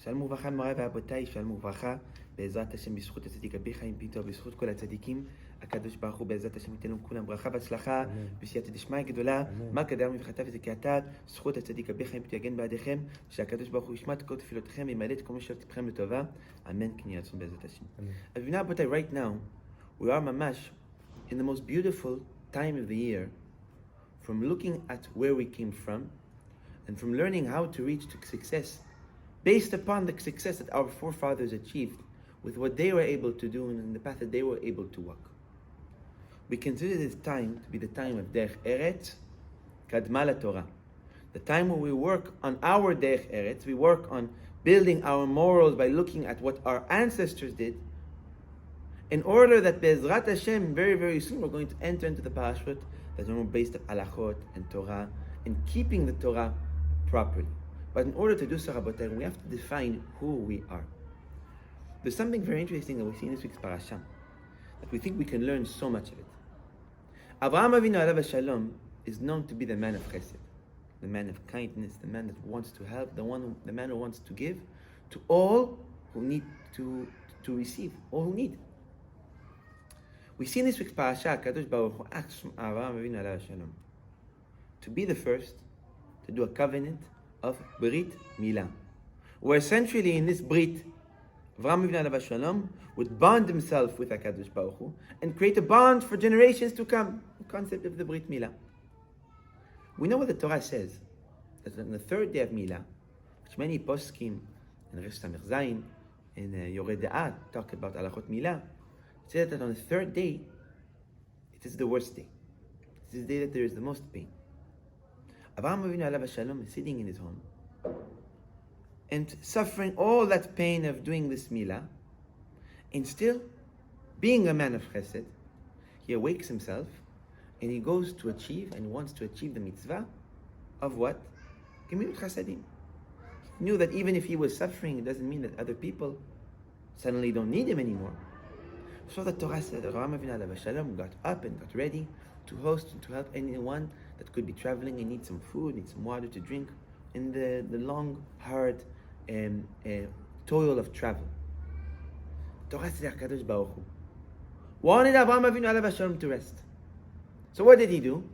שלום וברכה מוריי ורבותיי, שלום וברכה, בעזרת השם, בזכות הצדיק רבי חיים פינטו, בזכות כל הצדיקים, הקדוש ברוך הוא בעזרת השם ייתן לנו כולם ברכה והצלחה, בסייעתא דשמיא גדולה, מה קדם מבחרתה וזכייתה, זכות הצדיק רבי חיים פינטו יגן בעדיכם, שהקדוש ברוך הוא ישמע את כל תפילותיכם וימלא את כל משאלות לבכם לטובה, אמן כן יהי רצון בעזרת השם. אז now, רבותיי, right now, we are ממש in the most beautiful time of the year, from looking at where we came from, and from learning how to reach to success, based upon the success that our forefathers achieved with what they were able to do and in the path that they were able to walk. We consider this time to be the time of Derech Eretz Kadma LaTorah, the time where we work on our Derech Eretz, we work on building our morals by looking at what our ancestors did, in order that Be'ezrat Hashem, very, very soon, we're going to enter into the Parashut that are more based on Halachot and Torah, and keeping the Torah properly. But in order to do so, Rabbotai, we have to define who we are. There's something very interesting that we see in this week's Parasha, that we think we can learn so much of it. Avraham Avinu alav shalom is known to be the man of chesed, the man of kindness, the man that wants to help, the man who wants to give to all who need to receive, all who need. We see in this week's Parasha, Kadosh Baruch Hu asks Avraham Avinu alav shalom to be the first to do a covenant of Brit Milah, where essentially in this Brit, Avraham Avinu alav shalom would bond himself with HaKadosh Baruch Hu and create a bond for generations to come, the concept of the Brit Milah. We know what the Torah says, that on the third day of Milah, which many poskim in Resh Samech Zayin, in Yoreh Da'at, talk about Halachot Milah, it says that on the third day, it is the worst day. It is the day that there is the most pain. Avraham Avinu alav shalom is sitting in his home and suffering all that pain of doing this milah, and still being a man of chesed, he awakes himself and he goes to achieve and wants to achieve the mitzvah of what? Gemilut chasadim. He knew that even if he was suffering, it doesn't mean that other people suddenly don't need him anymore. So the Torah said Avraham Avinu alav shalom got up and got ready to host and to help anyone that could be traveling and need some food, need some water to drink in the long, hard toil of travel. Torah said HaKadosh Baruch Hu wanted Avraham Avinu alav shalom to rest. So what did he do?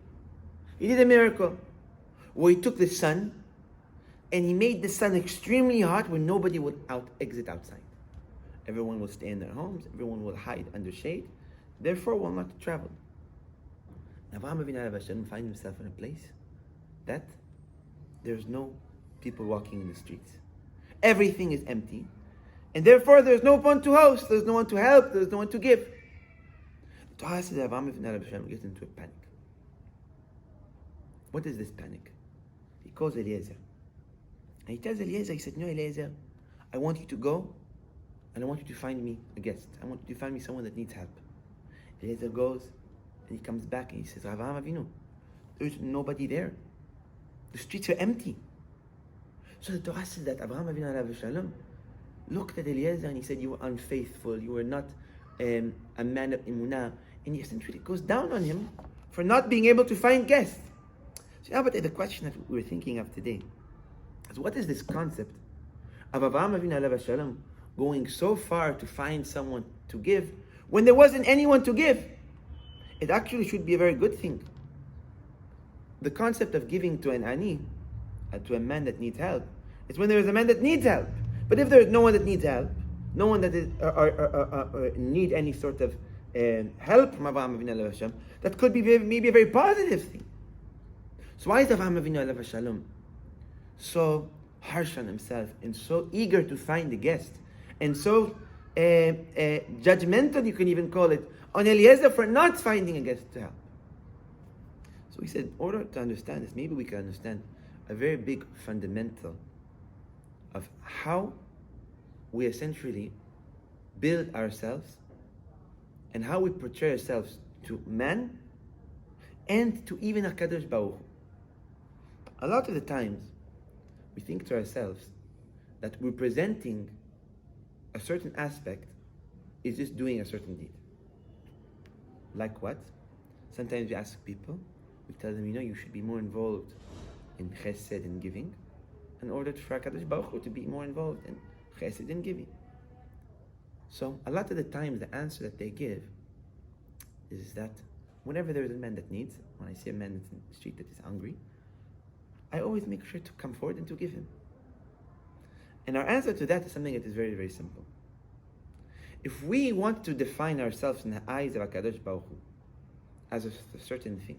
He did a miracle where he took the sun and he made the sun extremely hot where nobody would exit outside. Everyone will stay in their homes, everyone will hide under shade, therefore will not travel. Avraham Avinu alav shalom finds himself in a place that there's no people walking in the streets. Everything is empty, and therefore there's no one to host, there's no one to help, there's no one to give. The Torah says that Avraham Avinu alav shalom gets into a panic. What is this panic? He calls Eliezer. And he tells Eliezer, he said, no, Eliezer, I want you to go, and I want you to find me a guest. I want you to find me someone that needs help. Eliezer goes, and he comes back and he says, Avraham Avinu, there's nobody there. The streets are empty. So the Torah says that Avraham Avinu alav shalom looked at Eliezer and he said, you were unfaithful, you were not a man of emunah. And he essentially goes down on him for not being able to find guests. So now, but the question that we're thinking of today is, what is this concept of Avraham Avinu alav shalom going so far to find someone to give when there wasn't anyone to give? It actually should be a very good thing. The concept of giving to an ani, to a man that needs help, is when there is a man that needs help. But if there is no one that needs help, no one that is need any sort of help from Avraham Avinu alav shalom, that could be maybe a very positive thing. So why is Avraham Avinu alav shalom so harsh on himself and so eager to find a guest and so judgmental, you can even call it, on Eliezer for not finding a guest to help? So we said, in order to understand this, maybe we can understand a very big fundamental of how we essentially build ourselves and how we portray ourselves to man and to even HaKadosh Baruch Hu. A lot of the times, we think to ourselves that representing a certain aspect is just doing a certain deed. Like what? Sometimes we ask people, we tell them, you should be more involved in chesed and giving, in order for HaKadosh Baruch Hu to be more involved in chesed and giving. So a lot of the times the answer that they give is that whenever there is a man that needs, when I see a man that's in the street that is hungry, I always make sure to come forward and to give him. And our answer to that is something that is very, very simple. If we want to define ourselves in the eyes of HaKadosh Baruch Hu as a certain thing,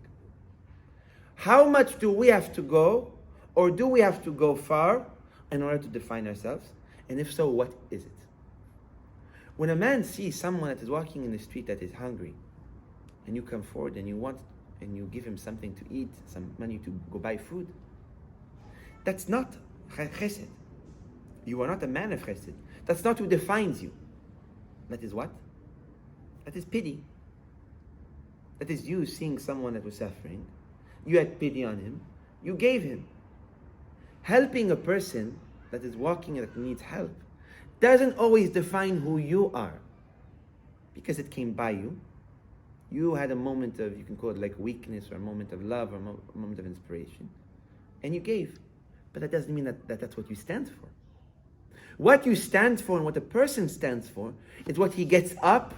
how much do we have to go, or do we have to go far in order to define ourselves? And if so, what is it? When a man sees someone that is walking in the street that is hungry, and you come forward and you give him something to eat, some money to go buy food, that's not chesed. You are not a man of chesed. That's not who defines you. That is what? That is pity. That is you seeing someone that was suffering. You had pity on him. You gave him. Helping a person that is walking and that needs help doesn't always define who you are, because it came by you. You had a moment of, you can call it like weakness, or a moment of love, or a moment of inspiration, and you gave. But that doesn't mean that that's what you stand for. What you stand for and what a person stands for is what he gets up,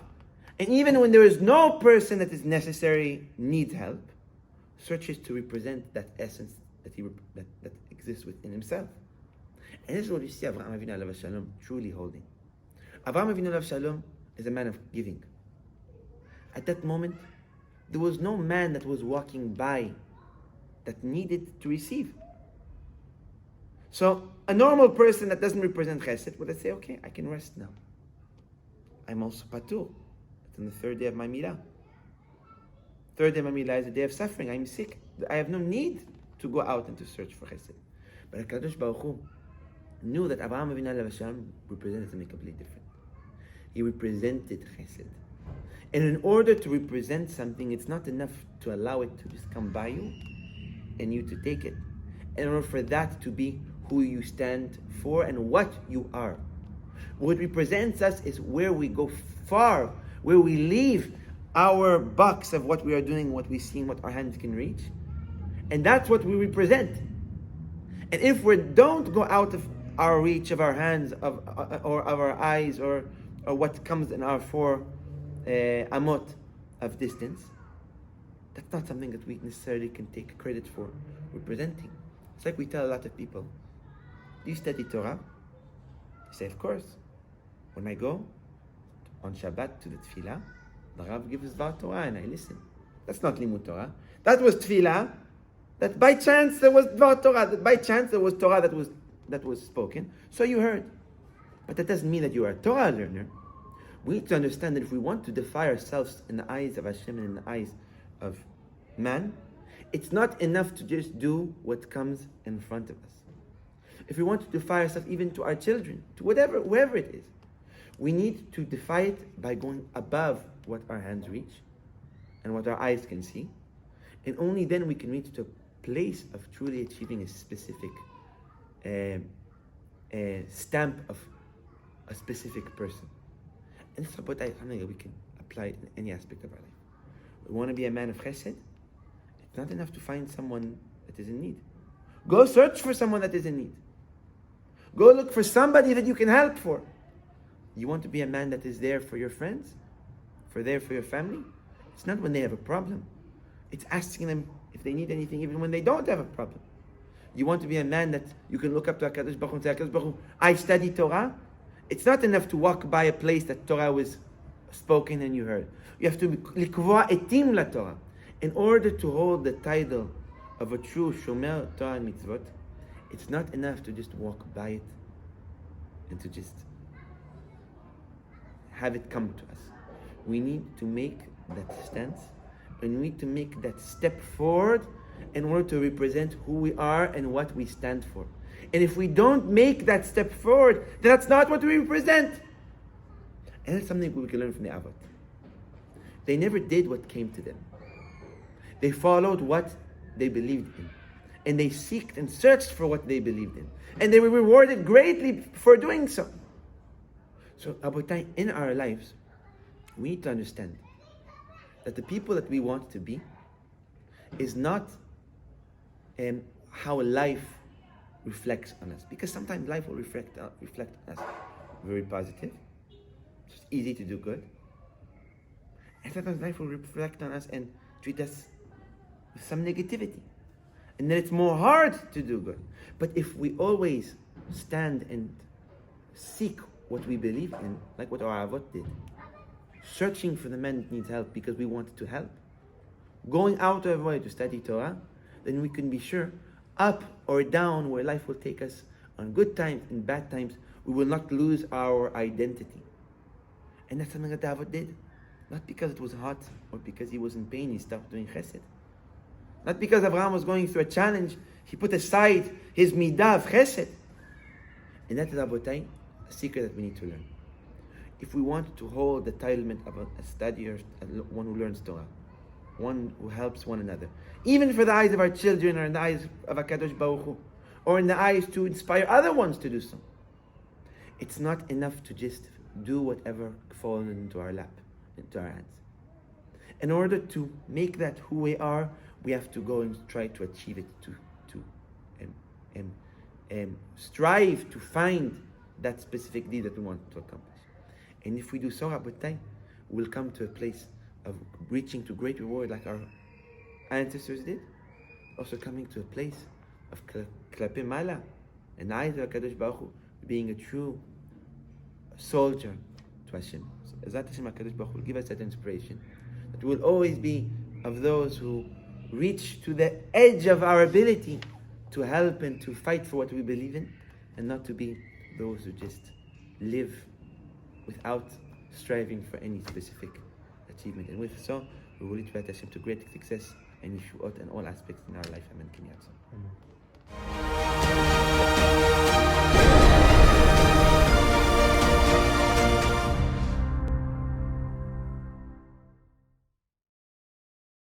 and even when there is no person that is necessary, needs help, searches to represent that essence that exists within himself. And this is what you see Avraham Avinu alav shalom truly holding. Avraham Avinu alav shalom is a man of giving. At that moment, there was no man that was walking by that needed to receive. So a normal person that doesn't represent chesed would say, okay, I can rest now. I'm also patur. It's on the third day of my milah. Third day of my milah is a day of suffering. I'm sick. I have no need to go out and to search for chesed. But HaKadosh Baruch Hu knew that Avraham Avinu alav shalom represented something completely different. He represented chesed. And in order to represent something, it's not enough to allow it to just come by you and you to take it. In order for that to be who you stand for and what you are. What represents us is where we go far, where we leave our box of what we are doing, what we see, what our hands can reach. And that's what we represent. And if we don't go out of our reach of our hands, or of our eyes, or what comes in our four amot of distance, that's not something that we necessarily can take credit for representing. It's like we tell a lot of people, do you study Torah? You say, of course. When I go on Shabbat to the tefillah, the Rav gives Dvar Torah and I listen. That's not Limud Torah. That was tefillah. That by chance there was Dvar Torah. That by chance there was Torah that was spoken. So you heard. But that doesn't mean that you are a Torah learner. We need to understand that if we want to defy ourselves in the eyes of Hashem and in the eyes of man, it's not enough to just do what comes in front of us. If we want to defy ourselves even to our children, to whoever it is, we need to defy it by going above what our hands reach and what our eyes can see. And only then we can reach to a place of truly achieving a specific stamp of a specific person. And this is something that we can apply in any aspect of our life. We want to be a man of chesed. It's not enough to find someone that is in need. Go search for someone that is in need. Go look for somebody that you can help for. You want to be a man that is there for your friends? For your family? It's not when they have a problem. It's asking them if they need anything even when they don't have a problem. You want to be a man that you can look up to HaKadosh Baruch Hu and say, HaKadosh Baruch Hu, I study Torah. It's not enough to walk by a place that Torah was spoken and you heard. You have to likvoa etim la Torah. In order to hold the title of a true Shomer Torah and Mitzvot, it's not enough to just walk by it and to just have it come to us. We need to make that stance, and we need to make that step forward in order to represent who we are and what we stand for. And if we don't make that step forward, then that's not what we represent. And that's something we can learn from the Avot. They never did what came to them. They followed what they believed in. And they seeked and searched for what they believed in. And they were rewarded greatly for doing so. So, Abotai, in our lives, we need to understand that the people that we want to be is not how life reflects on us. Because sometimes life will reflect on us. very positive. It's easy to do good. And sometimes life will reflect on us and treat us with some negativity. And then it's more hard to do good. But if we always stand and seek what we believe in, like what our Avot did, searching for the man that needs help because we wanted to help, going out of our way to study Torah, then we can be sure, up or down where life will take us, on good times and bad times, we will not lose our identity. And that's something that David did. Not because it was hot or because he was in pain, he stopped doing chesed. Not because Abraham was going through a challenge, he put aside his midah of chesed. And that is, Rabotai, a secret that we need to learn. If we want to hold the titlement of a studier, one who learns Torah, one who helps one another, even for the eyes of our children or in the eyes of HaKadosh Baruch Hu, or in the eyes to inspire other ones to do so, it's not enough to just do whatever falls into our lap, into our hands. In order to make that who we are, we have to go and try to achieve it, to strive to find that specific deed that we want to accomplish. And if we do so, Rabotai, we'll come to a place of reaching to great reward like our ancestors did. Also coming to a place of Klape Mala, and eyes of HaKadosh Baruch Hu, being a true soldier to Hashem. So, Ezrat Hashem, HaKadosh Baruch Hu will give us that inspiration, that we'll always be of those who reach to the edge of our ability to help and to fight for what we believe in, and not to be those who just live without striving for any specific achievement. And with so, we will lead Hashem to great success and Yeshuot in all aspects in our life. Amen.